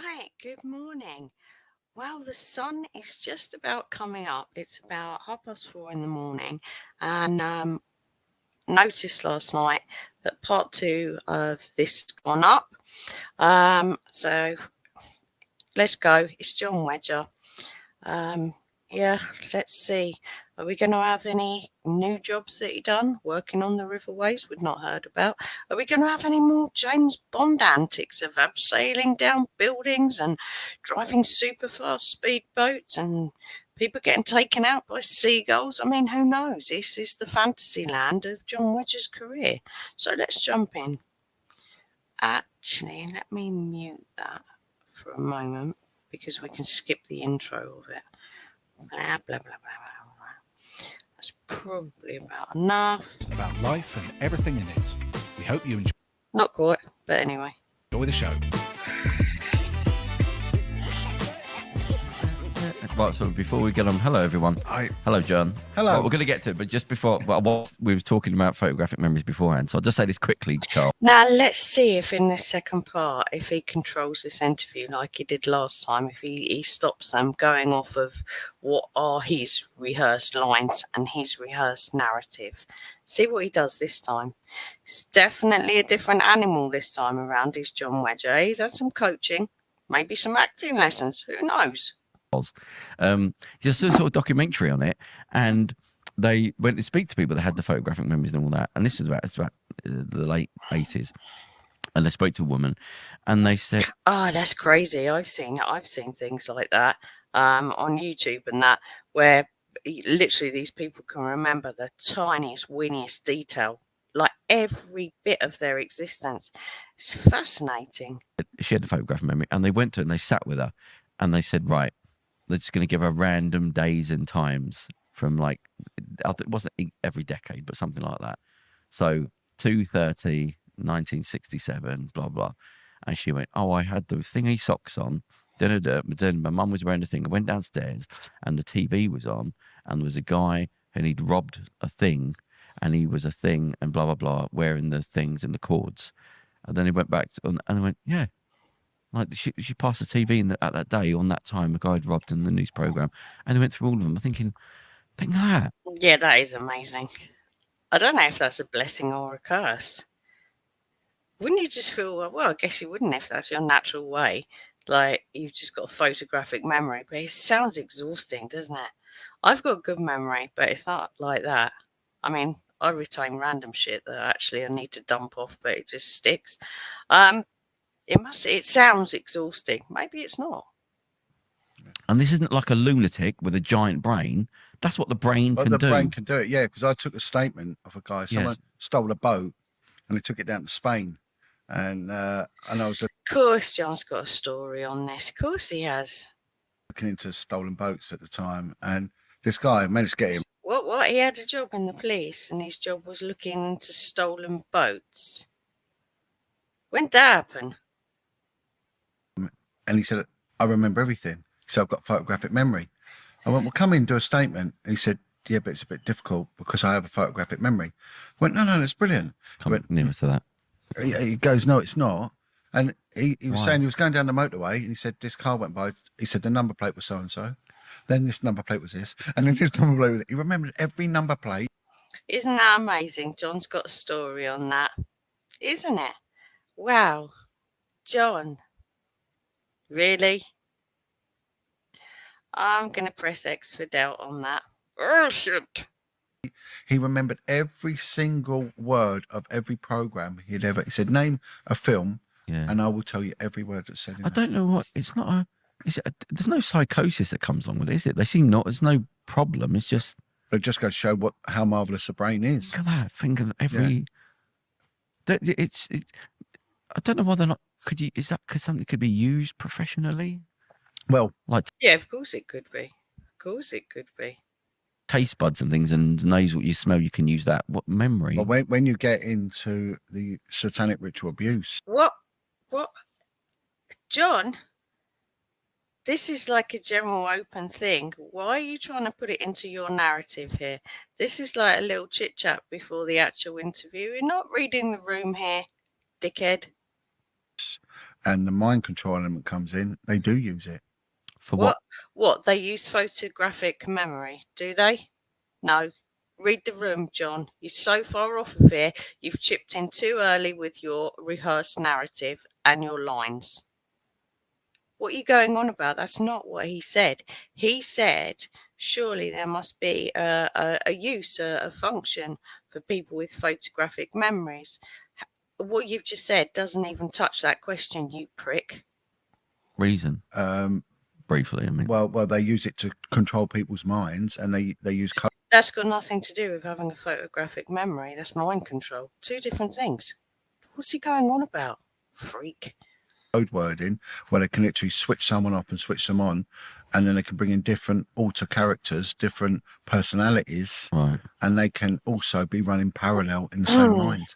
Right, good morning. Well, the sun is just about coming up. It's about 4:30 in the morning, and noticed last night that part two of this has gone up. So let's go. It's Jon Wedger. Um, yeah, let's see. Are we going to have any new jobs that he done working on the riverways we've not heard about? Are we going to have any more James Bond antics of abseiling down buildings and driving super fast speedboats and people getting taken out by seagulls? I mean, who knows? This is the fantasy land of Jon Wedger's career. So let's jump in. Actually, let me mute that for a moment because we can skip the intro of it. Blah, blah, blah, blah, blah, blah. That's probably about enough. About life and everything in it. We hope you Not quite, but anyway. enjoy the show. Right, so before we get on, hello everyone. Hi. Hello, John. Hello. Right, we're going to get to it, but just before, we were talking about photographic memories beforehand, so I'll just say this quickly, Charles. Now, let's see if in this second part, if he controls this interview like he did last time, if he stops them going off of what are his rehearsed lines and his rehearsed narrative. See what he does this time. It's definitely a different animal this time around. He's Jon Wedger. He's had some coaching, maybe some acting lessons. Who knows? Just a sort of documentary on it, and they went to speak to people that had the photographic memories and all that, and this is about the late 80s, and they spoke to a woman, and they said, "Oh, that's crazy! I've seen things like that on YouTube and that, where literally these people can remember the tiniest, weeniest detail, like every bit of their existence. It's fascinating." she had the photographic memory, and they went to her and they sat with her, and they said, right, they're just going to give her random days and times from like, it wasn't every decade, but something like that. So 2:30, 1967, blah, blah. And she went, oh, I had the thingy socks on. Then my mum was wearing the thing. I went downstairs and the TV was on and there was a guy and he'd robbed a thing and he was a thing and blah, blah, blah, wearing the things and the cords. And then he went back and I went, yeah. Like she passed the TV at that day on that time, a guy had robbed in the news program, and they went through all of them. I'm thinking, think of that. Yeah, that is amazing. I don't know if that's a blessing or a curse. Wouldn't you just feel, well, I guess you wouldn't if that's your natural way. Like you've just got a photographic memory, but it sounds exhausting, doesn't it? I've got good memory, but it's not like that. I mean, I retain random shit that actually I need to dump off, but it just sticks. It sounds exhausting. Maybe it's not. And this isn't like a lunatic with a giant brain. That's what the brain can do. The brain can do it, yeah, because I took a statement of a guy, someone stole a boat and he took it down to Spain. And I was Of course, John's got a story on this. Of course he has. looking into stolen boats at the time, and this guy managed to get him. What? He had a job in the police, and his job was looking into stolen boats. When did that happen? And he said, I remember everything. So I've got photographic memory. I went, well, come in, do a statement. And he said, yeah, but it's a bit difficult because I have a photographic memory. I went, no, that's brilliant. Come nearer to that. He goes, no, it's not. And he was saying he was going down the motorway and he said, this car went by. He said, the number plate was so-and-so. Then this number plate was this. And then this number plate was it. He remembered every number plate. Isn't that amazing? John's got a story on that. Isn't it? Wow. John. Really? I'm going to press X for doubt on that. Oh, shit. He remembered every single word of every program he'd ever. He said, name a film, and I will tell you every word that's said in I don't know what. It's not a. There's no psychosis that comes along with it, is it? They seem not. There's no problem. It's just. But it just goes to show how marvelous the brain is. Look at that. Think of every. Yeah. It's. I don't know whether or not is that because something could be used professionally? Well, yeah, of course it could be. Of course it could be. Taste buds and things and knows what you smell, you can use that. What memory? Well, when you get into the satanic ritual abuse. What? John, this is like a general open thing. Why are you trying to put it into your narrative here? This is like a little chit chat before the actual interview. You're not reading the room here, dickhead. and the mind control element comes in, they do use it. For what? What? They use photographic memory, do they? No. Read the room, John. You're so far off of here. You've chipped in too early with your rehearsed narrative and your lines. What are you going on about? That's not what he said. He said, surely there must be a use, a function for people with photographic memories. What you've just said doesn't even touch that question, you prick. Reason? Briefly, I mean. Well, they use it to control people's minds, and they use code. That's got nothing to do with having a photographic memory. That's mind control. Two different things. What's he going on about? Freak. Code wording where they can literally switch someone off and switch them on, and then they can bring in different alter characters, different personalities, Right. and they can also be running parallel in the same mind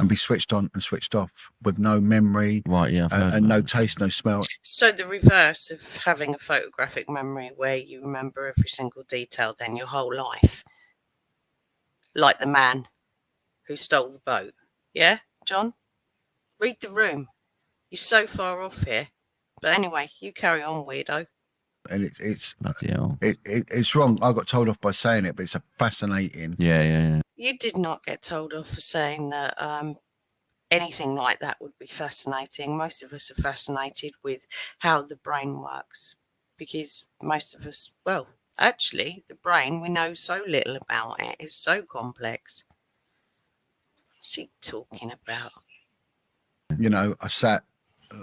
and be switched on and switched off with no memory, Right, yeah, I've heard and that. no taste, no smell. So the reverse of having a photographic memory where you remember every single detail then your whole life. Like the man who stole the boat. Yeah, John? Read the room. You're so far off here. But anyway, you carry on, weirdo. And it's Bloody hell. it's wrong. I got told off by saying it, but it's a fascinating. Yeah. You did not get told off for saying that anything like that would be fascinating. Most of us are fascinated with how the brain works because most of us, well, actually, the brain, we know so little about it. It's so complex. What's he talking about? You know, I sat,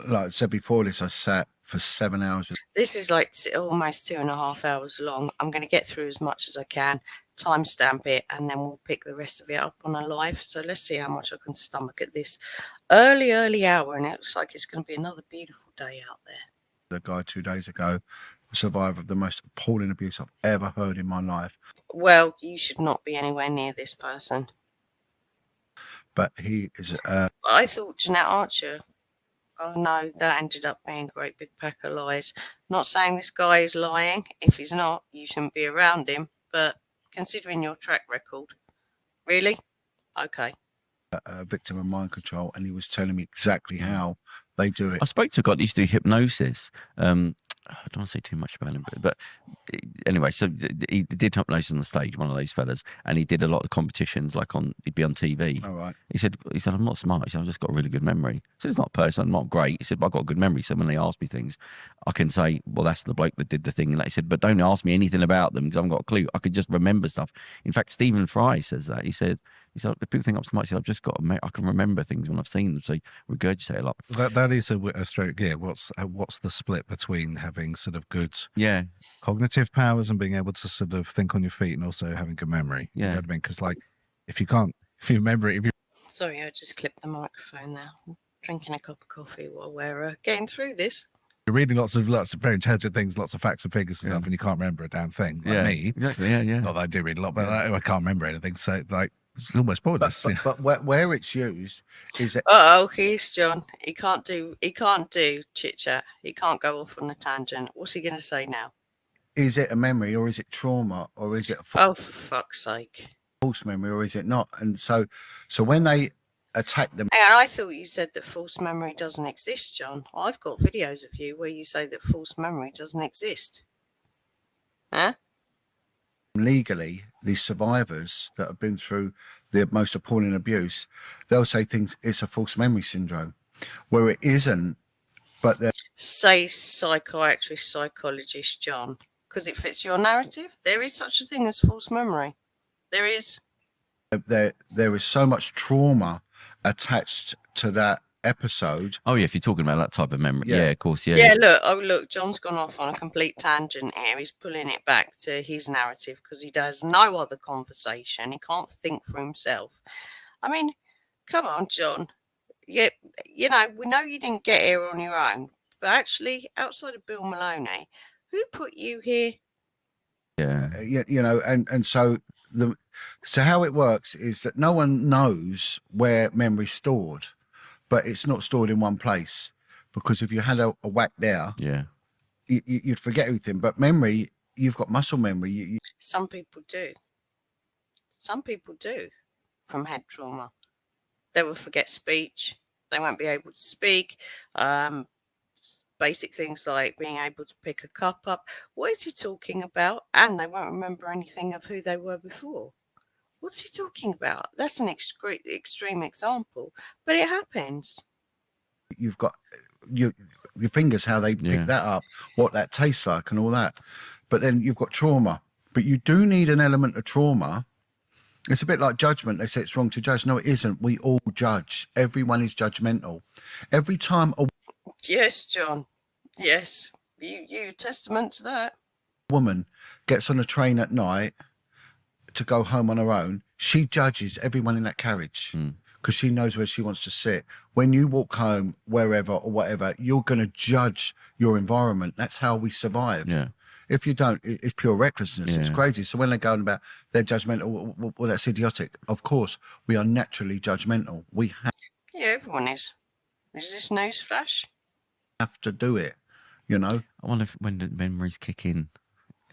like I said before this, I sat for 7 hours. This is like almost 2.5 hours long. I'm going to get through as much as I can, timestamp it, and then we'll pick the rest of it up on a live. So let's see how much I can stomach at this early hour. And it looks like it's going to be another beautiful day out there. The guy 2 days ago, a survivor of the most appalling abuse I've ever heard in my life. Well, you should not be anywhere near this person. But he is. I thought Jeanette Archer. Oh no, that ended up being a great big pack of lies. Not saying this guy is lying. If he's not, you shouldn't be around him. But considering your track record, really? Okay. A victim of mind control, and he was telling me exactly how they do it. I spoke to a guy that used to do hypnosis. I don't want to say too much about him, but anyway, so he did hypnosis on the stage, one of those fellas, and he did a lot of competitions, like he'd be on TV. All right. He said, I'm not smart. He said, I've just got a really good memory. He said, it's not personal, I'm not great. He said, but I've got a good memory. So when they ask me things, I can say, well, that's the bloke that did the thing. And he said, but don't ask me anything about them because I haven't got a clue. I could just remember stuff. In fact, Stephen Fry says that. He said, the people think I'm smart. He said, I've just got, I can remember things when I've seen them. So regurgitate a lot. That is a stroke. Yeah. What's the split between having sort of good cognitive powers and being able to sort of think on your feet and also having good memory? Yeah. You know what I mean? Because like, if you remember it, Sorry, I just clipped the microphone now. I'm drinking a cup of coffee while we're getting through this. you're reading lots of very intelligent things, lots of facts and figures and stuff, and you can't remember a damn thing. Like me, exactly. Yeah. not that I do read a lot, but I can't remember anything. So like, it's almost pointless. But where it's used is that. Here's John. He can't do chit chat. He can't go off on a tangent. What's he going to say now? Is it a memory or is it trauma or is it a Oh, for fuck's sake! false memory or is it not? And so when they attack them, And I thought you said that false memory doesn't exist, John. I've got videos of you where you say that false memory doesn't exist. Huh? legally, these survivors that have been through the most appalling abuse, they'll say things, it's a false memory syndrome, where it isn't, but they're. Say psychiatrist, psychologist, John, because it fits your narrative. There is such a thing as false memory. There is. There is so much trauma attached to that episode. Oh yeah, if you're talking about that type of memory, Yeah. yeah, of course, yeah. Yeah, look, John's gone off on a complete tangent here. He's pulling it back to his narrative because he does no other conversation. He can't think for himself. I mean, come on, John. Yeah, we know you didn't get here on your own, but actually, outside of Bill Maloney, who put you here? Yeah. And so how it works is that no one knows where memory's stored, but it's not stored in one place, because if you had a whack there, Yeah. you'd forget everything. But memory, you've got muscle memory. Some people do. Some people do from head trauma. They will forget speech. They won't be able to speak. Basic things like being able to pick a cup up. What is he talking about? And they won't remember anything of who they were before. What's he talking about? That's an extreme example, but it happens. You've got your fingers, how they pick that up, what that tastes like, and all that. But then you've got trauma. But you do need an element of trauma. It's a bit like judgment. They say it's wrong to judge. No, it isn't. We all judge. Everyone is judgmental. Every time a Yes, John. Yes, you testament to that. woman gets on a train at night to go home on her own, she judges everyone in that carriage because she knows where she wants to sit. When you walk home, wherever or whatever, you're going to judge your environment. That's how we survive. Yeah. If you don't, it's pure recklessness. It's crazy. So when they're going about they're judgmental, well, that's idiotic. Of course, we are naturally judgmental. We Yeah, everyone is. Is this newsflash? have to do it, you know. I wonder if when the memories kick in.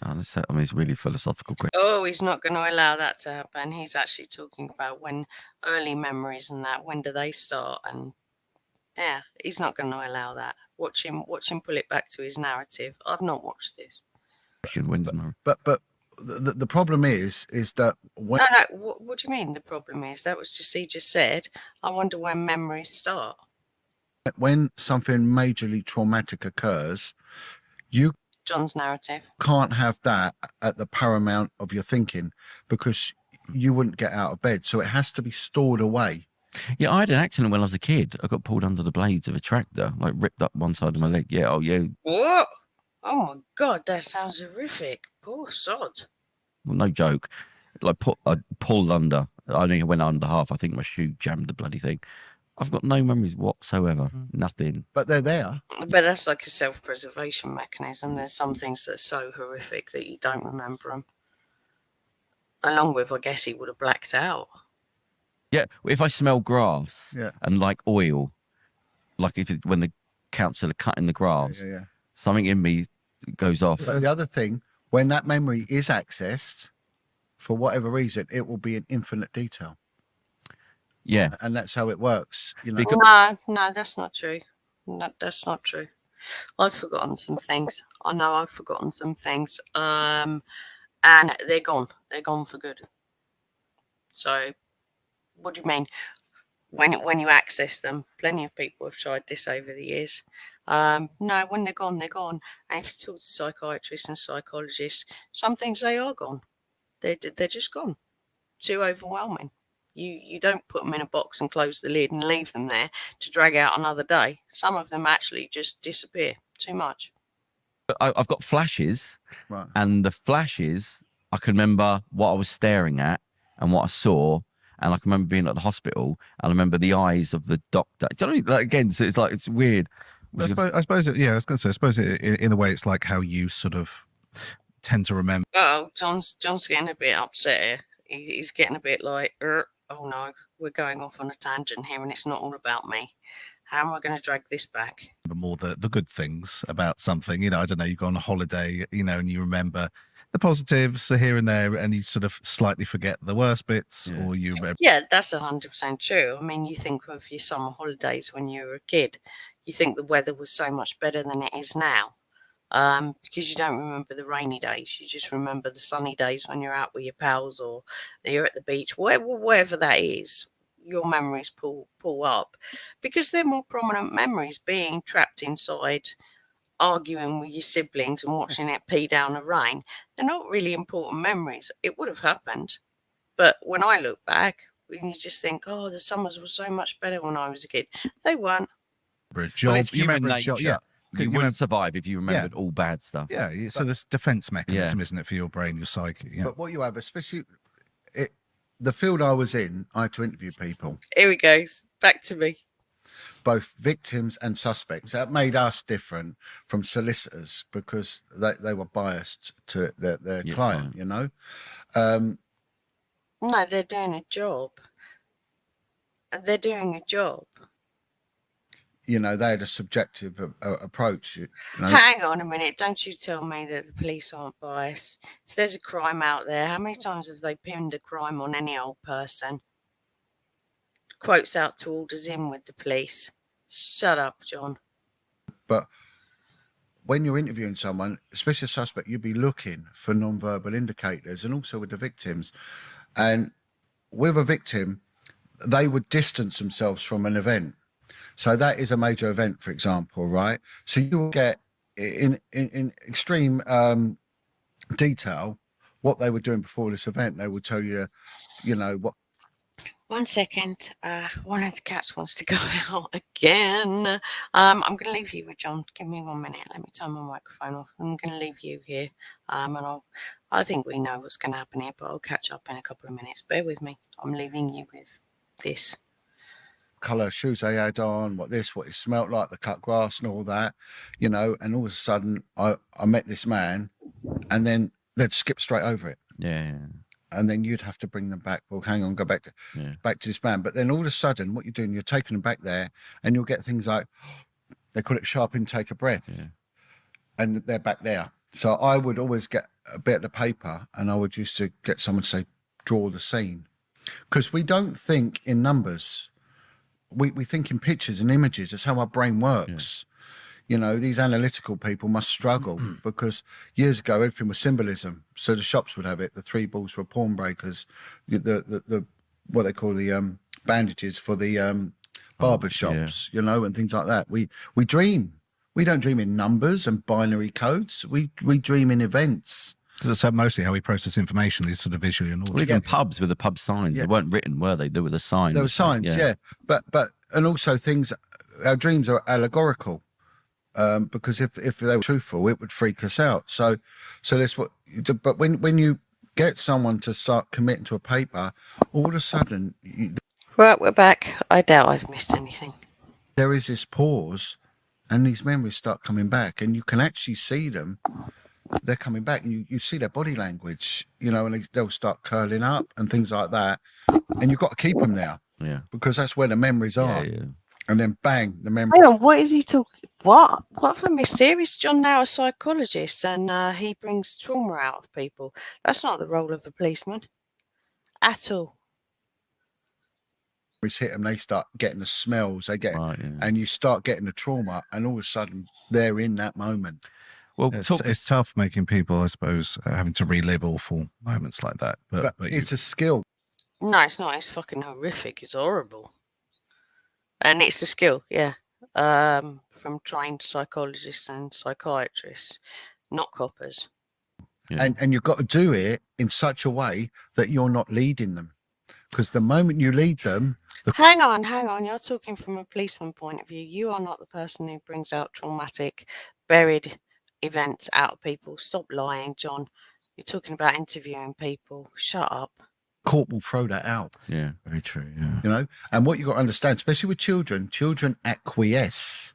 I mean, it's really philosophical. Oh, he's not going to allow that to happen. He's actually talking about when early memories and that. When do they start? And yeah, he's not going to allow that. Watch him pull it back to his narrative. I've not watched this. But the problem is that when no. What do you mean? The problem is that was just he just said. I wonder when memories start. When something majorly traumatic occurs, John's narrative. Can't have that at the paramount of your thinking because you wouldn't get out of bed. So it has to be stored away. Yeah, I had an accident when I was a kid. I got pulled under the blades of a tractor, like ripped up one side of my leg. Yeah, oh yeah. What? Oh my God, that sounds horrific. Poor sod. Well, no joke. Like I pulled under. I only went under half. I think my shoe jammed the bloody thing. I've got no memories whatsoever. Nothing. But they're there. But that's like a self-preservation mechanism. There's some things that are so horrific that you don't remember them. Along with, I guess he would have blacked out. Yeah, if I smell grass and like oil, like when the council are cutting the grass, something in me goes off. But the other thing, when that memory is accessed, for whatever reason, it will be in infinite detail. Yeah. And that's how it works. You know? No, that's not true. No, that's not true. I've forgotten some things. I know I've forgotten some things. And they're gone. They're gone for good. So, what do you mean? When you access them, plenty of people have tried this over the years. No, when they're gone, they're gone. And if you talk to psychiatrists and psychologists, some things they are gone. They're just gone. Too overwhelming. You don't put them in a box and close the lid and leave them there to drag out another day. Some of them actually just disappear. Too much. I've got flashes, right. And the flashes, I can remember what I was staring at and what I saw, and I can remember being at the hospital, and I remember the eyes of the doctor. Do you know what I mean? Like, again, so it's weird. I suppose I was going to say, I suppose in a way it's like how you sort of tend to remember. Oh, John's getting a bit upset here. He's getting a bit like, oh no, we're going off on a tangent here and it's not all about me. How am I going to drag this back? More the good things about something, I don't know, you go on a holiday, and you remember the positives here and there, and you sort of slightly forget the worst bits, or you remember. Yeah, that's 100% true. I mean, you think of your summer holidays when you were a kid, you think the weather was so much better than it is now. Because you don't remember the rainy days. You just remember the sunny days when you're out with your pals or you're at the beach, wherever that is. Your memories pull up because they're more prominent memories. Being trapped inside, arguing with your siblings and watching it pee down the rain, they're not really important memories. It would have happened, but when I look back, you just think, oh, the summers were so much better when I was a kid. They weren't. Well, it's human nature. You wouldn't survive if you remembered all bad stuff. Yeah, so this defense mechanism, isn't it, for your brain, your psyche? Yeah. But what you have, especially the field I was in, I had to interview people. Here we go. Back to me. Both victims and suspects. That made us different from solicitors because they were biased to their client, No, they're doing a job. They're doing a job. They had a subjective approach. Hang on a minute. Don't you tell me that the police aren't biased. If there's a crime out there, how many times have they pinned a crime on any old person? quotes out to orders in with the police. Shut up, John. But when you're interviewing someone, especially a suspect, you'd be looking for non-verbal indicators, and also with the victims. And with a victim, they would distance themselves from an event. So that is a major event, for example, right? So you will get in extreme detail what they were doing before this event. They will tell you, you know, what. 1 second. One of the cats wants to go out again. I'm going to leave you with John. Give me 1 minute. Let me turn my microphone off. I'm going to leave you here. And I think we know what's going to happen here, but I'll catch up in a couple of minutes. Bear with me. I'm leaving you with this. Colour shoes they had on, what it smelt like, the cut grass and all that, you know. And all of a sudden, I met this man, and then they'd skip straight over it. Yeah. And then you'd have to bring them back. Well, hang on, go back to this man. But then all of a sudden, what you're doing, you're taking them back there, and you'll get things like, they call it sharp intake of breath, and they're back there. So I would always get a bit of the paper, and I would used to get someone to say, draw the scene, because we don't think in numbers. We think in pictures and images. That's how our brain works. You know, these analytical people must struggle because years ago everything was symbolism. So the shops would have it. The 3 balls were pawnbrokers. The what they call the bandages for the barber shops. You know, and things like that. We dream. We don't dream in numbers and binary codes. We dream in events. Because that's mostly how we process information, is sort of visually and all. Well, even pubs with the pub signs, they weren't written, were they? They were the signs. There were signs, but and also things. Our dreams are allegorical. Because if they were truthful, it would freak us out. So that's what. But when you get someone to start committing to a paper, all of a sudden, Right, we're back. I doubt I've missed anything. There is this pause, and these memories start coming back, and you can actually see them. They're coming back, and you see their body language, you know, and they'll start curling up and things like that. And you've got to keep them there, because that's where the memories are. And then bang, the memory. Hang on, what is he talking? What for me? Serious? John now a psychologist, and he brings trauma out of people. That's not the role of a policeman at all. Hit them, they start getting the smells. They get, and you start getting the trauma, and all of a sudden they're in that moment. Well, it's tough making people, I suppose, having to relive awful moments like that. But it's a skill. No, it's not. It's fucking horrific. It's horrible. And it's a skill, from trained psychologists and psychiatrists, not coppers. And you've got to do it in such a way that you're not leading them. Because the moment you lead them... Hang on. You're talking from a policeman point of view. You are not the person who brings out traumatic, buried events out of people. Stop lying, John. You're talking about interviewing people. Shut up. Court will throw that out. Yeah, very true. Yeah. You know, and what you've got to understand, especially with children acquiesce.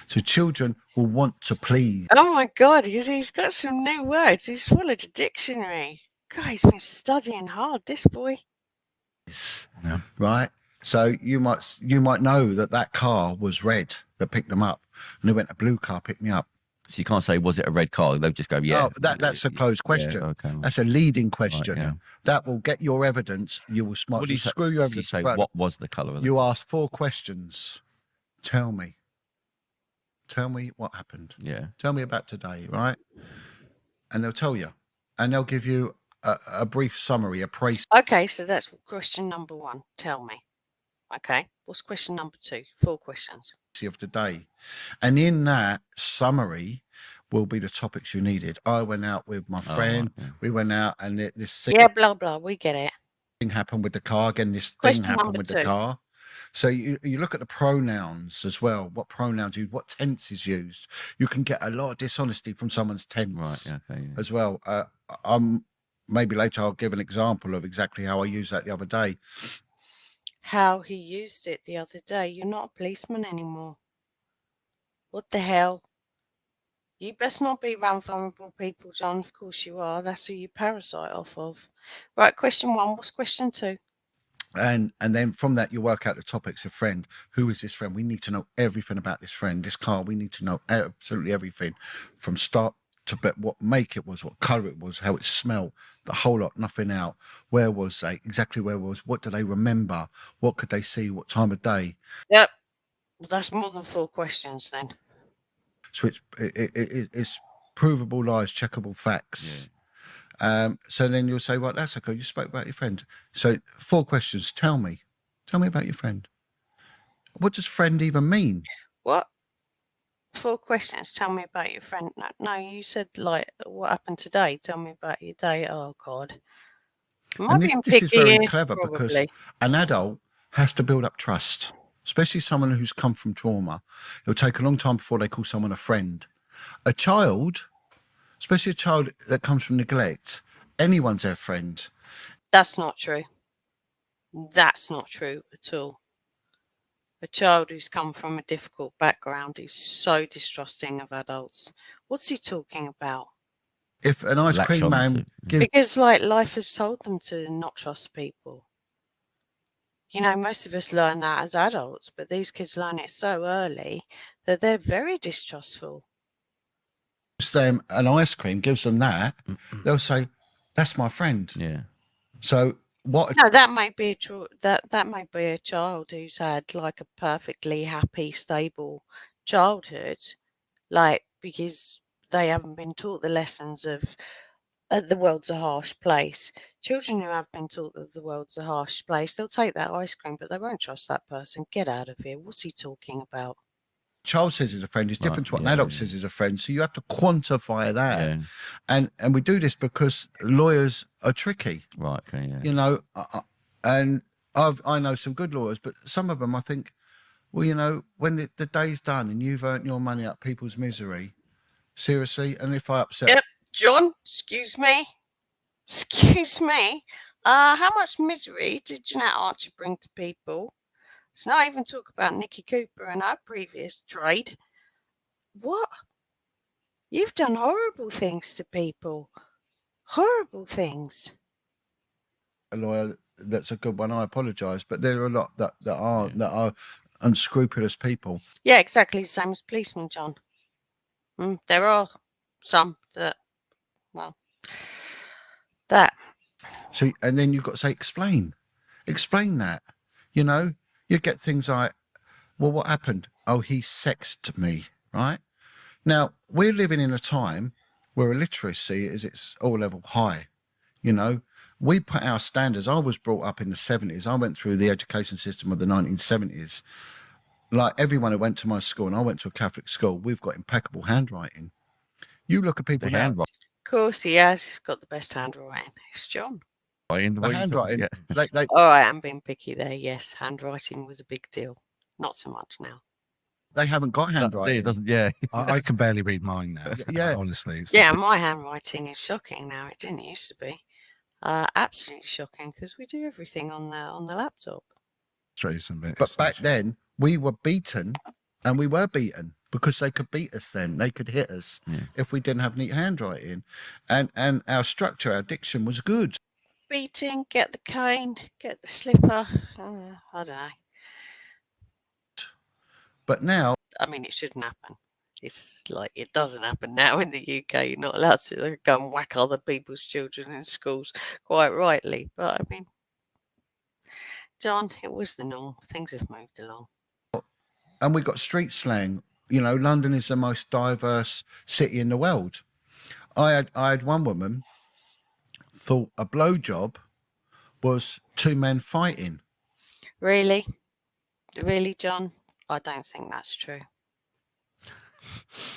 So children will want to please. Oh my God, he's got some new words. He's swallowed a dictionary. God, he's been studying hard, this boy. Yeah. Right. So you might know that car was red that picked them up, and they went, a blue car picked me up. So you can't say, was it a red car? They'll just go, Oh, that's a closed question. Okay. That's a leading question. Right, that will get your evidence. You will So what do you screw your evidence. say, what was the colour of the You ask 4 questions. Tell me what happened. Yeah. Tell me about today, right? And they'll tell you, and they'll give you a brief summary, a praise. Okay, so that's question number 1. Tell me. Okay, what's question number 2? 4 questions. Of the day, and in that summary will be the topics you needed. I went out with my friend. We went out, and this blah blah. We get it. Thing happened with the car. Again, this Question thing happened number with 2. the car. So you look at the pronouns as well. What pronouns used? What tense is used? You can get a lot of dishonesty from someone's tense as well. Maybe later I'll give an example of exactly how I used that the other day. How he used it the other day. You're not a policeman anymore. What the hell? You best not be around vulnerable people, John. Of course you are. That's who you parasite off of. Right, question 1. What's question 2? And then from that you work out the topics of friend. Who is this friend? We need to know everything about this friend. This car, we need to know absolutely everything from start what make it was, what colour it was, how it smelled, the whole lot, nothing out. Where was they? Exactly where was? What do they remember? What could they see? What time of day? Yep. Well, that's more than 4 questions then. So it's provable lies, checkable facts. So then you'll say, well, that's okay. You spoke about your friend. So 4 questions. Tell me about your friend. What does friend even mean? What? 4 questions. Tell me about your friend. No, you said like what happened today. Tell me about your day. Oh God. Am I And being this is picky very here? clever because Probably. an adult has to build up trust, especially someone who's come from trauma. It'll take a long time before they call someone a friend. A child, especially a child that comes from neglect, anyone's their friend. That's not true. That's not true at all. A child who's come from a difficult background is so distrusting of adults. What's he talking about? If an ice Latch cream on man to- gives Because like life has told them to not trust people. You know, most of us learn that as adults, but these kids learn it so early that they're very distrustful. them an ice cream, gives them that, they'll say, "That's my friend." Yeah. So what? No, that might be that might be a child who's had like a perfectly happy, stable childhood, like because they haven't been taught the lessons of the world's a harsh place. Children who have been taught that the world's a harsh place, they'll take that ice cream, but they won't trust that person. Get out of here. What's he talking about? Child says is a friend is different to what an adult says is a friend. So you have to quantify that. Yeah. And we do this because lawyers are tricky. Right. Okay. Yeah. You know, and I know some good lawyers, but some of them I think, well, you know, when the day's done and you've earned your money up people's misery, seriously, and if I upset, Yep, John, excuse me. Excuse me. How much misery did Jeanette Archer bring to people? Let's not even talk about Nikki Cooper and her previous trade. What? You've done horrible things to people. Horrible things. a lawyer that's a good one, I apologise, but there are a lot that are unscrupulous people. Yeah, exactly the same as policemen, John. There are some that, well, that. So, and then you've got to say, explain that. You know, you get things like, well, what happened? Oh, he sexed me, right? Now, we're living in a time where illiteracy is its all level high. You know, we put our standards. I was brought up in the 70s. I went through the education system of the 1970s. Like everyone who went to my school, and I went to a Catholic school, we've got impeccable handwriting. You look at people The now, handwriting. Of course, he has. He's got the best handwriting. It's John. the handwriting, All right, I'm being picky there. Yes, handwriting was a big deal. Not so much now. they haven't got handwriting. It doesn't. Yeah. I can barely read mine now. Yeah. Honestly. Yeah, my handwriting is shocking now. It didn't used to be. Absolutely shocking because we do everything on the laptop. But back then, we were beaten, and we were beaten because they could beat us then. They could hit us if we didn't have neat handwriting. And our structure, our diction was good. Beating, get the cane, get the slipper. I don't know. But now, I mean, it shouldn't happen. It's like it doesn't happen now in the UK. You're not allowed to go and whack other people's children in schools, quite rightly. But I mean, John, it was the norm. Things have moved along. and we got street slang. You know, London is the most diverse city in the world. I had one woman thought a blowjob was 2 men fighting. Really? Really, John? I don't think that's true.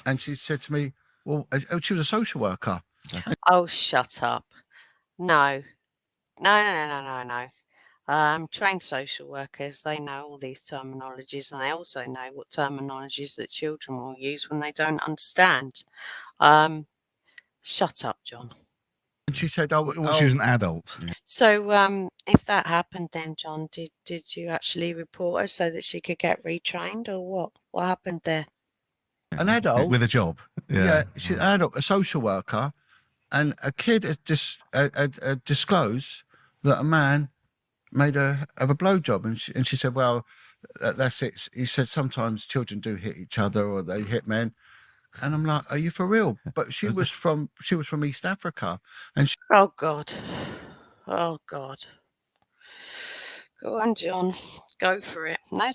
And she said to me, well, she was a social worker. Oh, shut up. No. No. Trained social workers, they know all these terminologies and they also know what terminologies that children will use when they don't understand. Shut up, John. And she said, she was an adult. So if that happened then, John, did you actually report her so that she could get retrained or what? What happened there? an adult with a job. Yeah, she's an adult, a social worker, and a kid has disclosed that a man made her have a blowjob, and she said, "Well, that's it." He said sometimes children do hit each other or they hit men. And I'm like, are you for real? But she was from East Africa, and she, Oh God. Oh God. Go on, John. Go for it. No,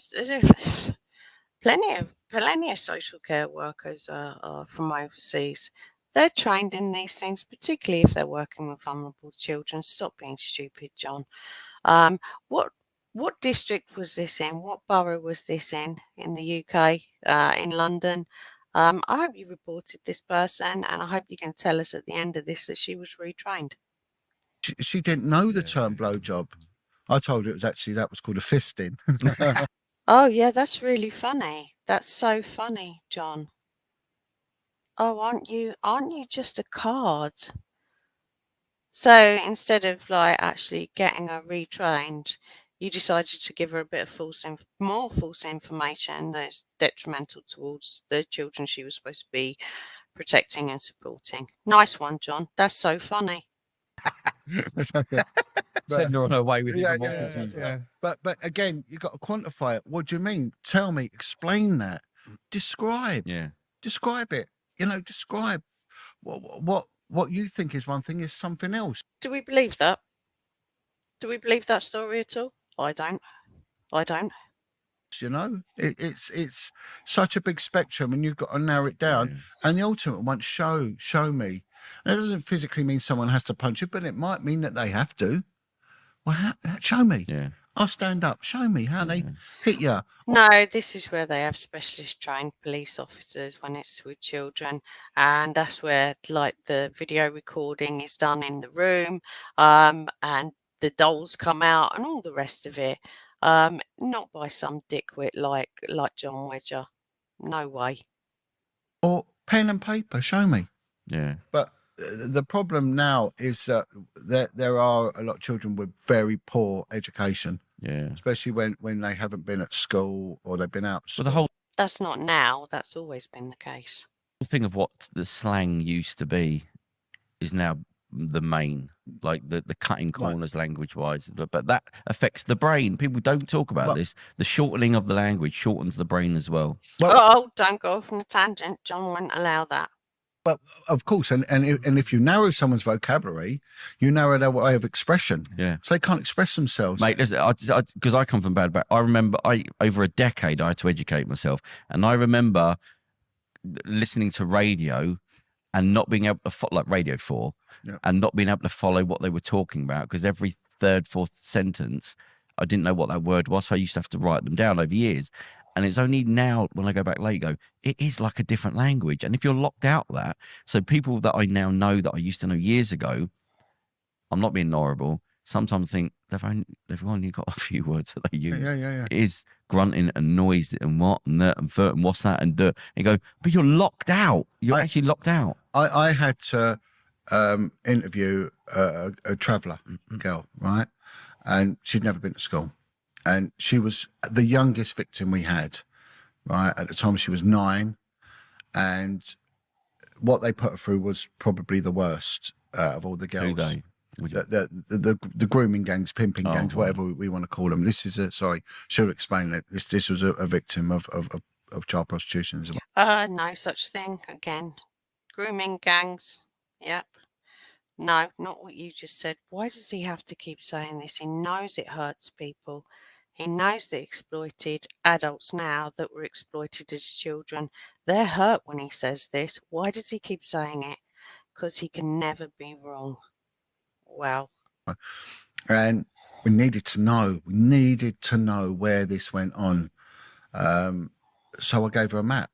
plenty of social care workers are from overseas. They're trained in these things, particularly if they're working with vulnerable children. Stop being stupid, John. Um, what what district was this in? What borough was this in the UK? In London? I hope you reported this person, and I hope you can tell us at the end of this that she was retrained. she didn't know the term blowjob. I told her that was called a fisting. Oh yeah, that's really funny. That's so funny, John. Oh, aren't you just a card? So instead of like actually getting her retrained, you decided to give her a bit of more false information that's detrimental towards the children she was supposed to be protecting and supporting. Nice one, John. That's so funny. Send her on her way with Yeah, even more yeah, confusion. Yeah. But again, you got to quantify it. What do you mean? Tell me. Explain that. Describe. Yeah. Describe it. Describe what you think is one thing is something else. Do we believe that? Do we believe that story at all? I don't. I don't. It's such a big spectrum, and you've got to narrow it down. Yeah. And the ultimate one, show me. And it doesn't physically mean someone has to punch you, but it might mean that they have to. Well, show me. Yeah. I'll stand up. Show me how they Yeah. hit you. No, this is where they have specialist trained police officers when it's with children, and that's where like the video recording is done in the room, and the dolls come out and all the rest of it. Not by some dickwit like Jon Wedger. No way. Or pen and paper. Show me. Yeah. But the problem now is that there are a lot of children with very poor education, Yeah. especially when they haven't been at school or they've been out. But the whole That's not now. That's always been the case. thing of what the slang used to be is now the main, like the cutting corners language wise. But that affects the brain. People don't talk about Well- this. The shortening of the language shortens the brain as well. Oh, don't go off on a tangent. John won't allow that. But of course, and if you narrow someone's vocabulary, you narrow their way of expression. Yeah. So they can't express themselves. Mate, because I come from bad back. I remember over a decade I had to educate myself, and I remember listening to radio and not being able to like Radio 4, Yeah. and not being able to follow what they were talking about because every third, fourth sentence I didn't know what that word was, so I used to have to write them down over years. And it's only now when I go back later, it is like a different language. And if you're locked out of that, so people that I now know that I used to know years ago, I'm not being horrible. Sometimes I think they've only got a few words that they use. Yeah. It is grunting and noise and what and that and furt and what's that and dirt. And you go, but you're locked out. You're actually locked out. I had to interview a traveller girl, right? And she'd never been to school. And she was the youngest victim we had, right? At the time, she was 9. And what they put her through was probably the worst of all the girls. Who they? The grooming gangs, pimping gangs, whatever we want to call them. This is should have explained it. This was a victim of child prostitution as well. No such thing again. Grooming gangs. Yep. No, not what you just said. Why does he have to keep saying this? He knows it hurts people. He knows the exploited adults now that were exploited as children. They're hurt when he says this. Why does he keep saying it? Because he can never be wrong. Wow. And we needed to know. We needed to know where this went on. So I gave her a map.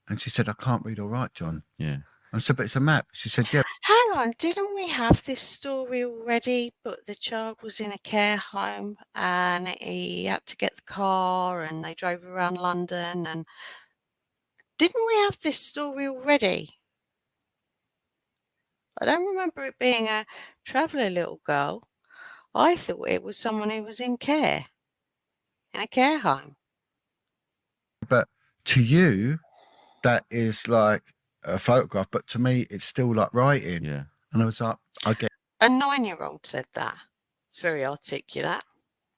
And she said, I can't read or write, John. Yeah. I said, but it's a map. She said, yeah. Hang on, didn't we have this story already? But the child was in a care home and he had to get the car and they drove around London. And didn't we have this story already? I don't remember it being a traveller little girl. I thought it was someone who was in care, in a care home. But to you, that is like a photograph. But to me, it's still like writing. Yeah. And I was like, I get A 9-year-old said that. It's very articulate.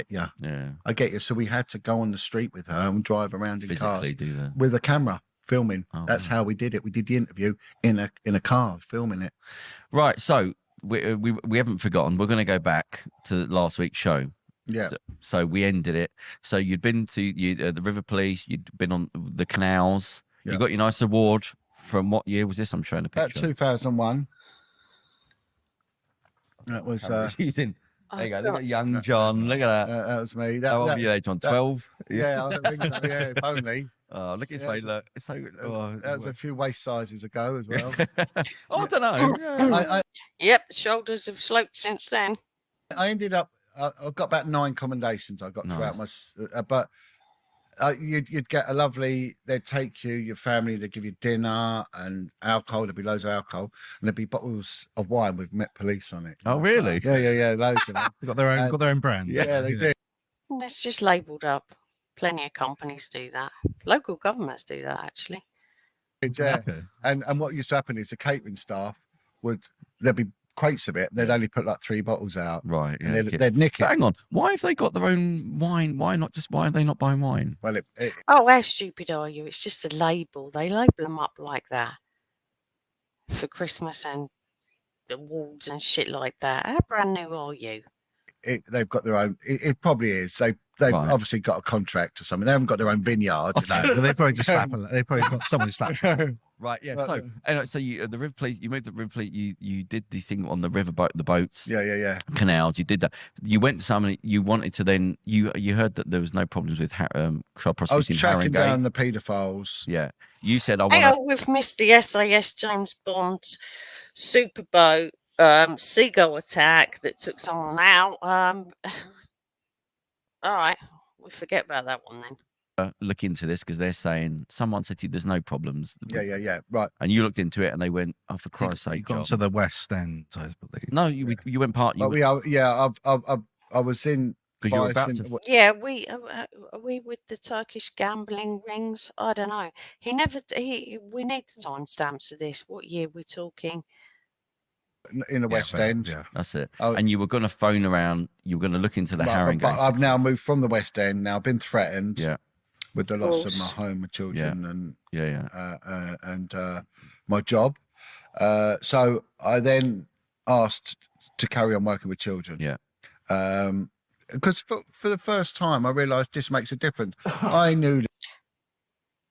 you. Yeah. I get you. So we had to go on the street with her and drive around in cars Physically do that. with a camera, filming. Oh, That's wow. how we did it. We did the interview in a car, filming it. Right. So we haven't forgotten. We're going to go back to last week's show. Yeah. So we ended it. So you'd been to the River Police. You'd been on the canals. Yeah. You got your nice award from what year was this? I'm showing a About picture. 2001. That was. Using. Oh, There you go. Look at young John. Look at that. That was me. How old were you there, John? 12? Yeah, I think so. Yeah, if only. Oh, look at his Yeah, face. Look. It's so. Oh, That was a few waist sizes ago as well. I don't know. Yeah. Yep, the shoulders have sloped since then. I ended up. I've got about 9 commendations I got throughout my. But you'd get a lovely. They'd take you, your family. They'd give you dinner and alcohol. There'd be loads of alcohol, and there'd be bottles of wine with Met Police on it. Oh, really? Yeah, loads of them. They've got their own brand. Yeah, they do. That's just labelled up. Plenty of companies do that. Local governments do that, actually. Okay. And what used to happen is the catering staff there'd be crates of it. They'd only put like 3 bottles out. Right. Yeah. And they'd nick But it. hang on. Why have they got their own wine? Why are they not buying wine? Well, Oh, how stupid are you? It's just a label. They label them up like that for Christmas and awards and shit like that. How brand new are you? they've got their own. It probably is. They've Right. obviously got a contract or something. They haven't got their own vineyard. No, they probably just slap. They probably got someone who slapped. Right, yeah. But, So, anyway, so you the River Police, you moved the River Police, you did the thing on the river boat, the boats, Yeah. canals. You did that. You went to somebody. You wanted to then. You heard that there was no problems with child I was prostitution. tracking Haringey. down the paedophiles. Yeah, you said I Hey, want. oh, we've missed the SAS James Bond's superboat seagull attack that took someone out. All right, we forget about that one then. Look into this because they're saying someone said to you there's no problems. Yeah. Right. And you looked into it and they went, oh, for Christ's sake, You've gone John. to the West End, I believe. No, you went part. You But we are. Yeah. I was in. because you were about Vice to. in- Yeah, are we with the Turkish gambling rings? I don't know. We need the timestamps of this. What year we're talking? in the West End. Yeah. That's it. Oh. And you were going to phone around. You were going to look into the Haringey. But I've now moved from the West End. Now I've been threatened. Yeah. With the loss of Course. my home, my children, and Yeah. my job. So I then asked to carry on working with children. Yeah. Because for the first time, I realised this makes a difference. I knew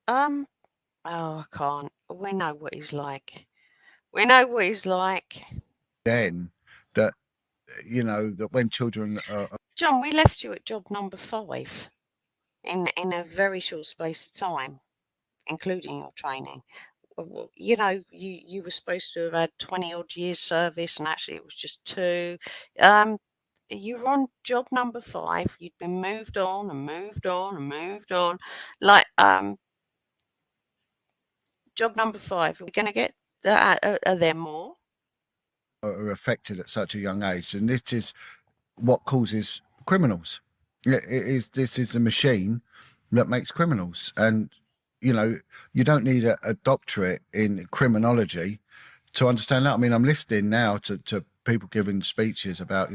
Oh, I can't. We know what he's like. We know what he's like. then that, that when children are John, we left you at job number 5 in a very short space of time, including your training. You were supposed to have had 20 odd years service, and actually it was just 2. You were on job number 5. You'd been moved on and moved on and moved on. Like job number 5. Are we going to get that? Are there more? are affected at such a young age, and this is what causes criminals. This is a machine that makes criminals, and you don't need a doctorate in criminology to understand that. I mean, I'm listening now to people giving speeches about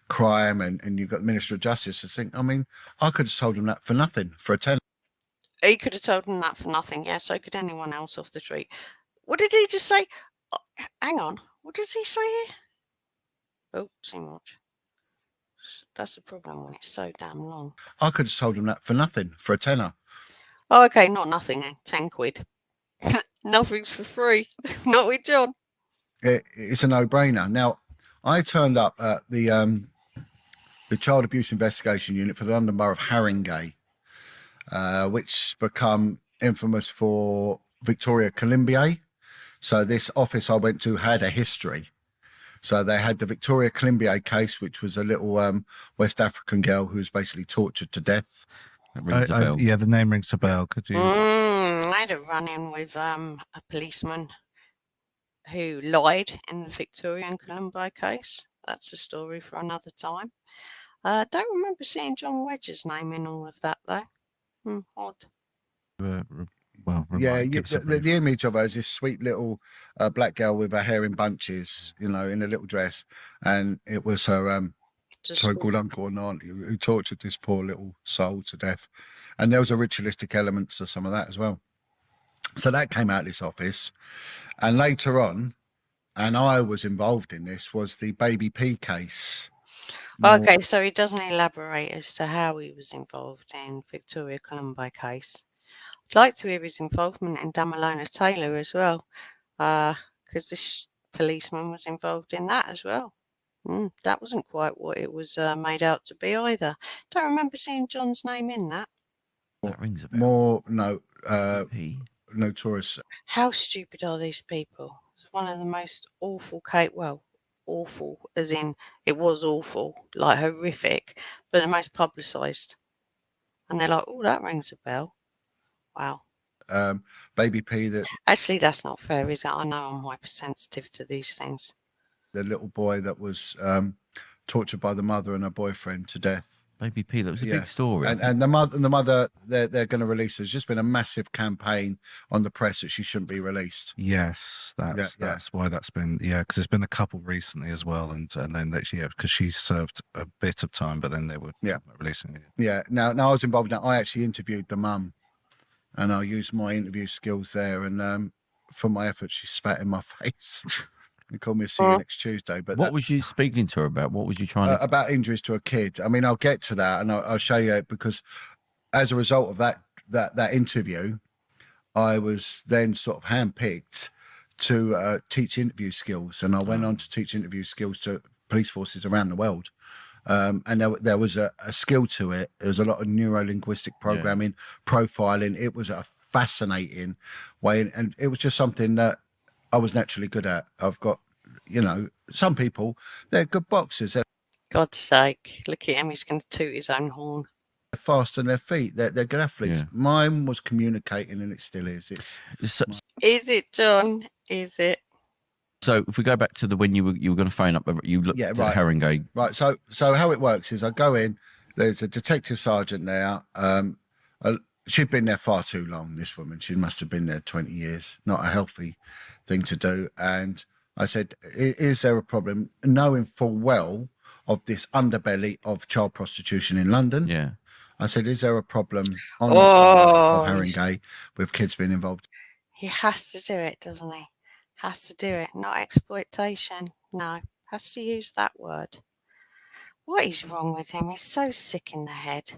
crime, and you've got the Minister of Justice. I mean, I could have told them that for nothing, for a tenner. He could have told them that for nothing. Yeah, so could anyone else off the street. What did he just say? Oh, hang on. What does he say here? Oh, too much. That's the problem when it's so damn long. I could have told them that for nothing, for a tenner. Oh, okay, not nothing. 10 quid. Nothing's for free. Not with John. It's a no-brainer. Now, I turned up at the Child Abuse Investigation Unit for the London Borough of Haringey, which become infamous for Victoria Colombier. So this office I went to had a history. So they had the Victoria Colombier case, which was a little West African girl who was basically tortured to death. That rings a bell. Yeah, the name rings a bell. Could you? I had a run-in with a policeman who lied in the Victorian Colombo case. That's a story for another time. Don't remember seeing Jon Wedger's name in all of that, though. Odd. Yeah, the image of her is this sweet little black girl with her hair in bunches, in a little dress, and it was her so-called uncle and aunt who tortured this poor little soul to death, and there was a ritualistic element to some of that as well. So that came out of this office. And later on, and I was involved in this, was the Baby P case. Okay, so he doesn't elaborate as to how he was involved in Victoria Colombo case. I'd like to hear his involvement in Damalona Taylor as well, because this policeman was involved in that as well. That wasn't quite what it was made out to be either. Don't remember seeing John's name in that. That rings a bell. More P. notorious. How stupid are these people? It's one of the most awful case. Well, awful as in it was awful, like horrific, but the most publicised. And they're like, oh, that rings a bell. Wow. Baby P, that Actually, that's not fair, is it? I know I'm hypersensitive to these things. the little boy that was tortured by the mother and her boyfriend to death. Baby P, that was a big story. And the mother, they're going to release. There's just been a massive campaign on the press that she shouldn't be released. Yes, that's why that's been because there's been a couple recently as well, and then because she served a bit of time, but then they were releasing it. Yeah. Now I was involved in that. I actually interviewed the mum, and I used my interview skills there, and for my efforts, she spat in my face. And called me a see you next Tuesday. But what was you speaking to her about? What was you trying to... About injuries to a kid. I mean, I'll get to that, and I'll show you, because as a result of that interview, I was then sort of handpicked to teach interview skills, and I went on to teach interview skills to police forces around the world. And there was a skill to it. There was a lot of neuro-linguistic programming, profiling. It was a fascinating way, and it was just something that I was naturally good at. I've got, some people, they're good boxers. They're God's sake, look at him, he's going to toot his own horn. fast on their feet. They're good athletes. Yeah. Mine was communicating, and it still is. Is it, John? Is it? So if we go back to when you were going to phone up, you looked at Haringey. Right. So how it works is I go in. There's a detective sergeant there. She'd been there far too long, this woman. She must have been there 20 years. Not a healthy thing to do. And I said, is there a problem? Knowing full well of this underbelly of child prostitution in London. Yeah. I said, is there a problem on this of Haringey with kids being involved? He has to do it, doesn't he? Has to do it. Not exploitation. No. Has to use that word. What is wrong with him? He's so sick in the head.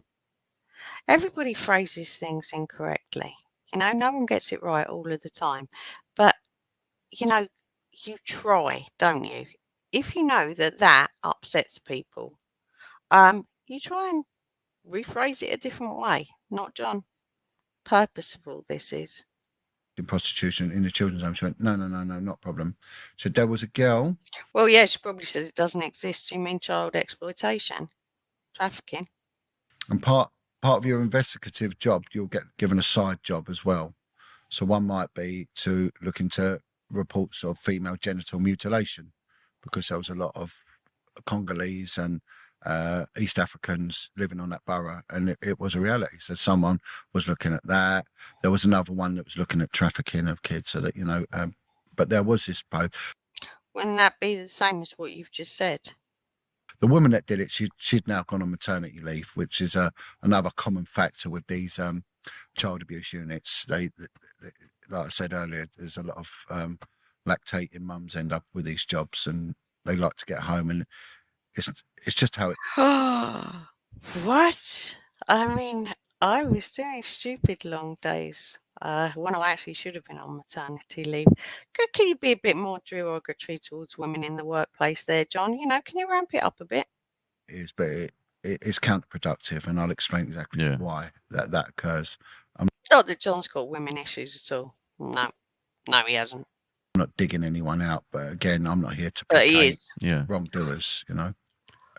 Everybody phrases things incorrectly. No one gets it right all of the time. But, you try, don't you? If you know that upsets people, you try and rephrase it a different way. Not John. Purposeful, this is. In prostitution in the children's home. She went, no, not a problem. So there was a girl. Well, yeah, she probably said it doesn't exist. You mean child exploitation? Trafficking? And part of your investigative job, you'll get given a side job as well. So one might be to look into reports of female genital mutilation, because there was a lot of Congolese and East Africans living on that borough, and it was a reality. So someone was looking at that. There was another one that was looking at trafficking of kids, so that but there was this both. Wouldn't that be the same as what you've just said? The woman that did it, she'd now gone on maternity leave, which is another common factor with these child abuse units. They, like I said earlier, there's a lot of lactating mums end up with these jobs, and they like to get home, and it's just how it. What? I mean, I was doing stupid long days when I actually should have been on maternity leave. Can you be a bit more derogatory towards women in the workplace there, John? Can you ramp it up a bit? It is, but it's counterproductive, and I'll explain exactly why that occurs. Not that John's got women issues at all. No, he hasn't. I'm not digging anyone out, but again, I'm not here to placate wrongdoers,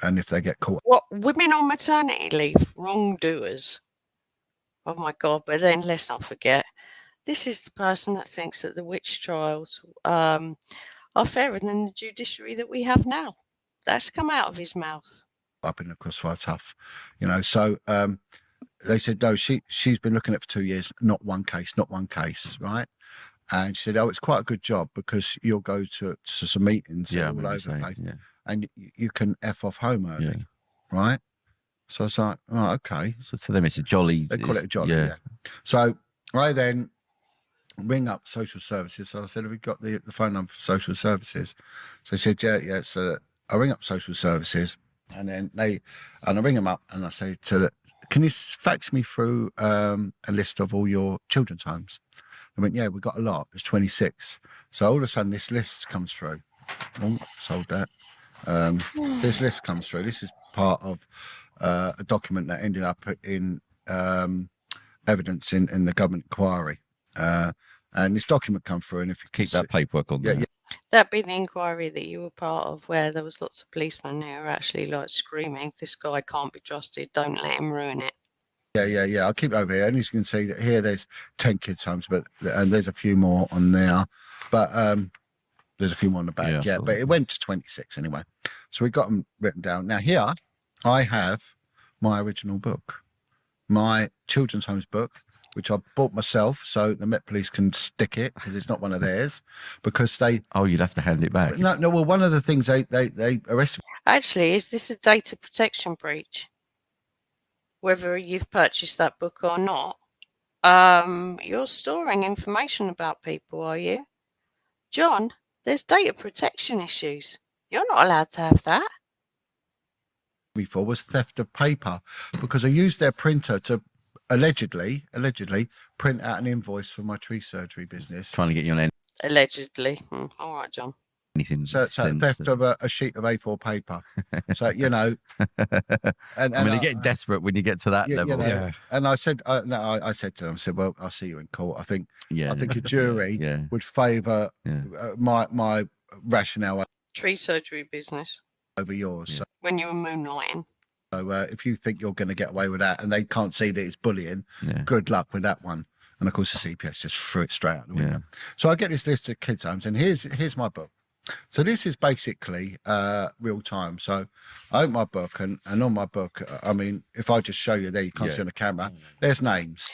and if they get caught. What, women on maternity leave? Wrongdoers? Oh my God, but then let's not forget, this is the person that thinks that the witch trials are fairer than the judiciary that we have now. That's come out of his mouth. Up in the crossfire tough, so they said, no, she's been looking at it for 2 years, not one case, right? And she said, oh, it's quite a good job, because you'll go to some meetings all over the place, and you can F off home early, right? So I was like, oh, okay. So to them, it's a jolly. They call it a jolly, yeah. So I then ring up social services. So I said, have you got the phone number for social services? So he said, yeah. So I ring up social services, and then I ring them up and I say can you fax me through a list of all your children's homes? I went, yeah, we've got a lot. There's 26. So all of a sudden this list comes through. Oh, sold that. This list comes through. This is part of a document that ended up in evidence in the government inquiry. And this document come through, and if you Keep that paperwork on yeah, there. yeah, That'd be the inquiry that you were part of, where there was lots of policemen who were actually like screaming, "This guy can't be trusted. Don't let him ruin it." yeah. I'll keep it over here, and as you can see that here there's 10 kids' homes, and there's a few more on there, but there's a few more on the back, but it went to 26 anyway. So we got them written down. Now here I have my original book, my children's homes book, which I bought myself, so the Met Police can stick it because it's not one of theirs. Because they you'd have to hand it back. no. Well, one of the things they arrested. Actually, is this a data protection breach? Whether you've purchased that book or not, you're storing information about people, are you? John, there's data protection issues. You're not allowed to have that. For was theft of paper, because I used their printer to allegedly print out an invoice for my tree surgery business. Trying to get you on Allegedly. All right, John. anything. So theft of a sheet of A4 paper. So you know, and I mean, you're getting desperate when you get to that level. Yeah. And I said, I said to them, I said, well, I'll see you in court. I think a jury would favour my rationale Tree surgery business over yours. So, when you were moonlighting. so if you think you're going to get away with that, and they can't see that it's bullying, good luck with that one. And of course, the CPS just threw it straight out the window. So I get this list of kids' homes, and here's my book. So this is basically real time. So I open my book, and on my book, I mean, if I just show you there, you can't see on the camera. There's names.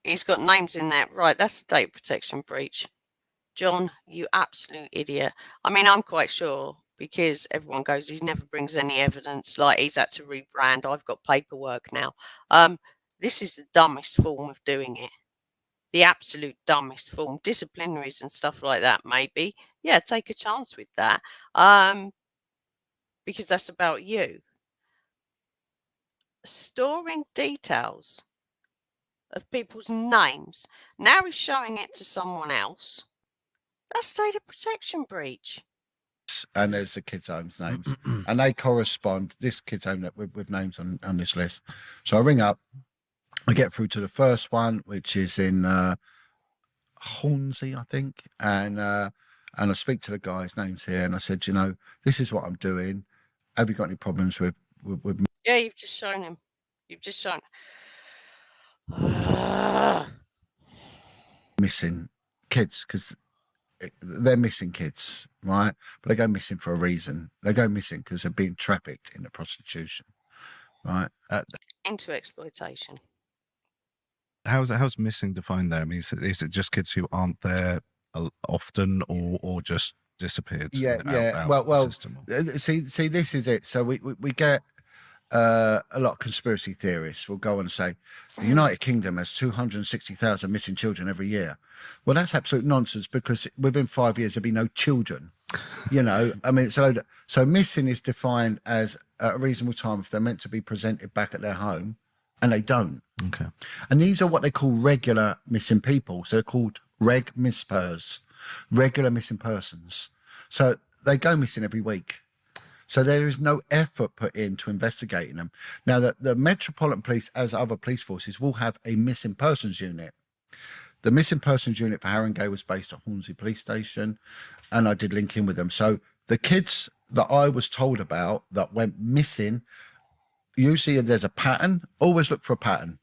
He's got names in there. Right, that's a data protection breach. John, you absolute idiot. I mean, I'm quite sure, because everyone goes, he never brings any evidence, like he's had to rebrand. I've got paperwork now. This is the dumbest form of doing it. The absolute dumbest form. Disciplinaries and stuff like that, maybe. Yeah, take a chance with that. Because that's about you. Storing details of people's names. Now he's showing it to someone else. That's data protection breach. And there's the kids' homes names, and they correspond. This kids' home with names on this list. So I ring up, I get through to the first one, which is in Hornsey, I think, and I speak to the guy's names here, and I said, you know, this is what I'm doing. Have you got any problems with me? Yeah, you've just shown him. You've just shown. Missing kids, because they're missing kids, right? But they go missing for a reason. They go missing because they're being trafficked into prostitution, right? Into exploitation. How's missing defined there? I mean, is it just kids who aren't there often, or just disappeared? Yeah. Well. See, this is it. So we get a lot of conspiracy theorists will go on and say the United Kingdom has 260,000 missing children every year. Well, that's absolute nonsense, because within 5 years there'll be no children. You know, I mean, so missing is defined as a reasonable time if they're meant to be presented back at their home, and they don't. Okay. And these are what they call regular missing people. So they're called reg mispers, regular missing persons. So they go missing every week. So there is no effort put into investigating them. Now, the Metropolitan Police, as other police forces, will have a missing persons unit. The missing persons unit for Haringey was based at Hornsey Police Station, and I did link in with them. So the kids that I was told about that went missing, usually there's a pattern. Always look for a pattern.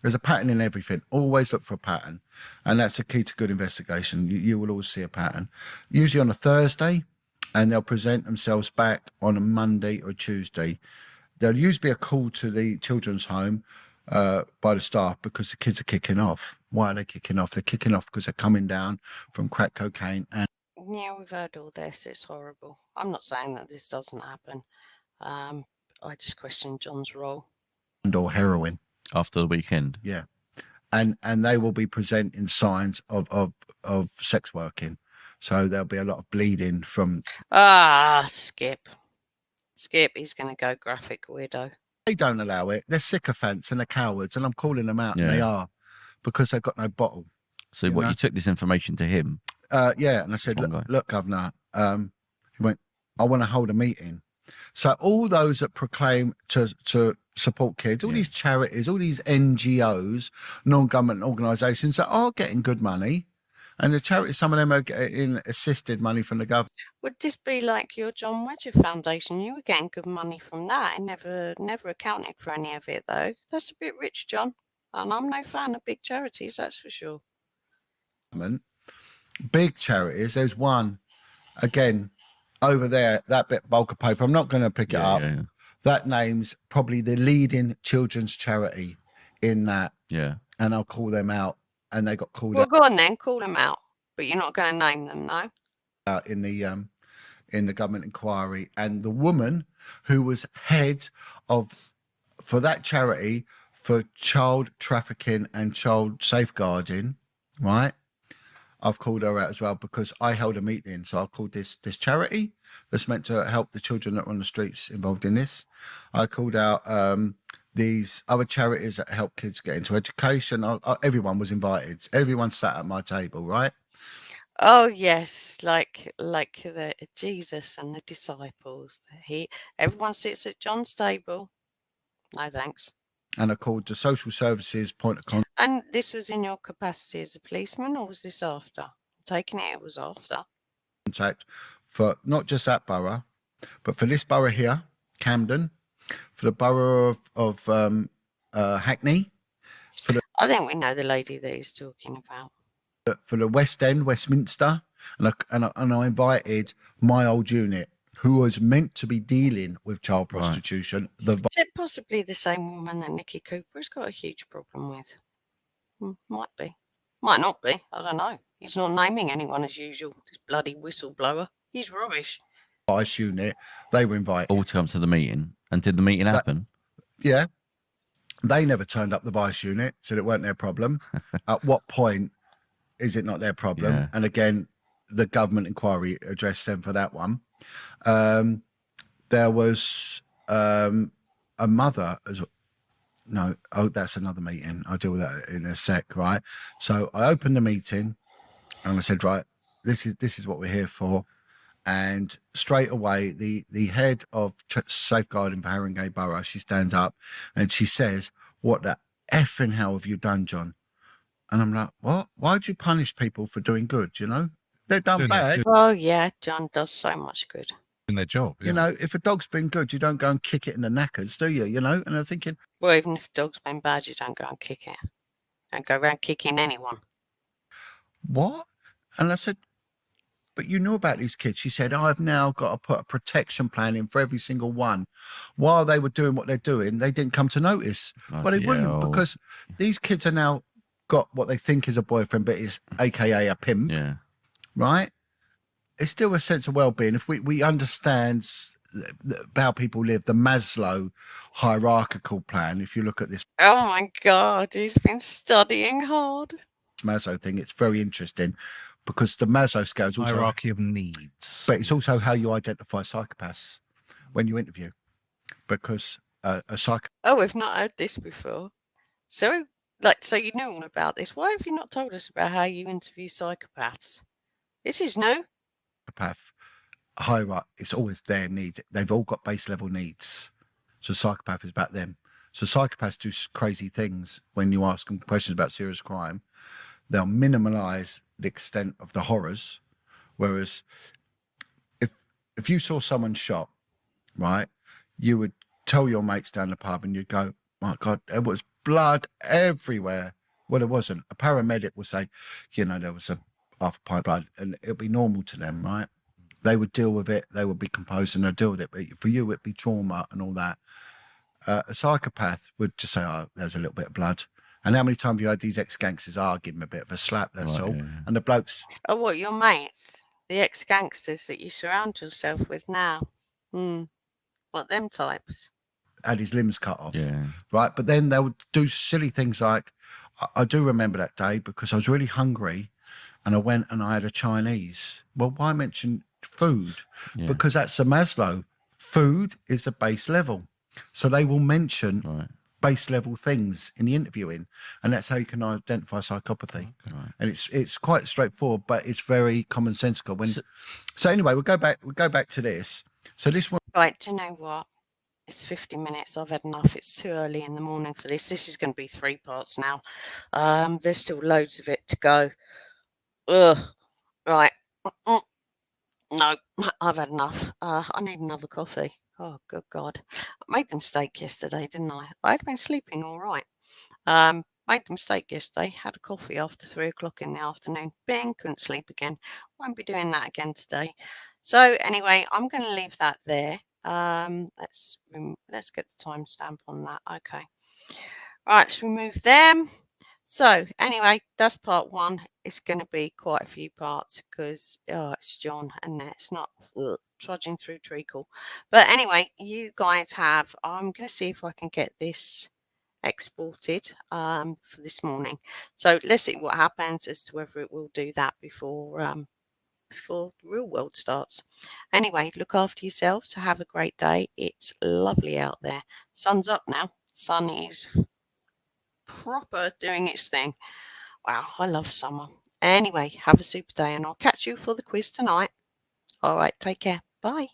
There's a pattern in everything. Always look for a pattern. And that's the key to good investigation. You will always see a pattern. Usually on a Thursday, and they'll present themselves back on a Monday or Tuesday. There'll usually be a call to the children's home by the staff, because the kids are kicking off. Why are they kicking off? They're kicking off because they're coming down from crack cocaine. And yeah, we've heard all this. It's horrible. I'm not saying that this doesn't happen. I just question John's role. or heroin. After the weekend. Yeah. and they will be presenting signs of sex working. So there'll be a lot of bleeding from. Skip. He's going to go graphic weirdo. They don't allow it. They're sycophants and they're cowards, and I'm calling them out, and they are, because they've got no bottle. So you took this information to him? Yeah, and I said, look, Governor, he went, I want to hold a meeting. So all those that proclaim to support kids, all these charities, all these NGOs, non-government organisations that are getting good money, and the charities, some of them are getting assisted money from the government. Would this be like your Jon Wedger Foundation? You were getting good money from that and never accounted for any of it, though. That's a bit rich, John. And I'm no fan of big charities, that's for sure. Big charities, there's one, again, over there, that bit bulk of paper, I'm not going to pick it up. Yeah. That name's probably the leading children's charity in that. Yeah. And I'll call them out. And they got called out. Well, go on then, call them out. But you're not going to name them, no? Out in the government inquiry. And the woman who was head for that charity for child trafficking and child safeguarding, right? I've called her out as well because I held a meeting. So I called this charity that's meant to help the children that are on the streets involved in this. I called out these other charities that help kids get into education. Everyone was invited. Everyone sat at my table, right? Oh yes, like the Jesus and the disciples. Everyone sits at John's table. No thanks. And I called the social services point of contact. And this was in your capacity as a policeman, or was this after? I'm taking it was after. Contact for not just that borough, but for this borough here, Camden, for the borough of Hackney. I think we know the lady that he's talking about. For the West End, Westminster, and I invited my old unit, who was meant to be dealing with child prostitution. Is it possibly the same woman that Nicky Cooper's got a huge problem with? Might be. Might not be. I don't know. He's not naming anyone as usual. This bloody whistleblower. He's rubbish. Vice unit, they were invited. All to come to the meeting. And did the meeting happen? Yeah. They never turned up, the vice unit, said it weren't their problem. At what point is it not their problem? Yeah. And again, the government inquiry addressed them for that one. There was a mother as no, oh, that's another meeting. I'll deal with that in a sec, right? So I opened the meeting and I said, right, this is what we're here for. And straight away, the head of safeguarding for Haringey Borough, she stands up and she says, what the effing hell have you done, John? And I'm like, what? Why'd you punish people for doing good, you know? They've done bad. Oh, yeah, John does so much good. In their job. Yeah. You know, if a dog's been good, you don't go and kick it in the knackers, do you? You know? And I'm thinking... Well, even if a dog's been bad, you don't go and kick it. Don't go around kicking anyone. What? And I said, but you know about these kids. She said, I've now got to put a protection plan in for every single one. While they were doing what they're doing, they didn't come to notice. But they wouldn't, because these kids are now got what they think is a boyfriend, but it's AKA a pimp. Yeah. Right? It's still a sense of well-being. If we understand how people live, the Maslow hierarchical plan, if you look at this. Oh my God, he's been studying hard. Maslow thing, it's very interesting because the Maslow scale is also hierarchy of needs. But it's also how you identify psychopaths when you interview. Because a psychopath. Oh, we've not heard this before. So you know all about this. Why have you not told us about how you interview psychopaths? This is new. Psychopath hierarchy, it's always their needs. They've all got base level needs. So psychopath is about them. So psychopaths do crazy things when you ask them questions about serious crime. They'll minimize the extent of the horrors. Whereas if you saw someone shot, right, you would tell your mates down the pub and you'd go, my God, there was blood everywhere. Well, there wasn't. A paramedic would say, you know, there was half a pint of blood, and it'll be normal to them, right? They would deal with it. They would be composed and they'll deal with it. But for you, it'd be trauma and all that. A psychopath would just say, oh, there's a little bit of blood. And how many times you heard these ex-gangsters, give him a bit of a slap, that's all. Yeah. And the blokes. Oh, what, your mates? The ex-gangsters that you surround yourself with now? What, them types? Had his limbs cut off. Yeah. Right? But then they would do silly things like, I do remember that day because I was really hungry, and I went and I had a Chinese. Well, why mention food? Yeah. Because that's a Maslow. Food is a base level, so they will mention Right. base level things in the interviewing, and that's how you can identify psychopathy. Right. And it's quite straightforward, but it's very commonsensical. When So- so anyway, we'll go back to this. So this one, Right, do you know what? It's 50 minutes. I've had enough. It's too early in the morning for this. This is going to be 3 parts now. There's still loads of it to go. Ugh. Right. Mm, no, I've had enough. I need another coffee. Oh, good God. I made the mistake yesterday, didn't I? I had been sleeping all right. Made the mistake yesterday. Had a coffee after 3 o'clock in the afternoon. Bing, couldn't sleep again. Won't be doing that again today. So anyway, I'm going to leave that there. Let's get the timestamp on that. Okay. Right, let's remove them. So anyway, that's part 1. It's going to be quite a few parts because it's John and it's not trudging through treacle. But anyway, you guys have. I'm going to see if I can get this exported for this morning. So let's see what happens as to whether it will do that before the real world starts. Anyway, look after yourselves. Have a great day. It's lovely out there. Sun's up now. Sun is proper doing its thing. Wow, I love summer. Anyway, have a super day and I'll catch you for the quiz tonight. All right, take care. Bye.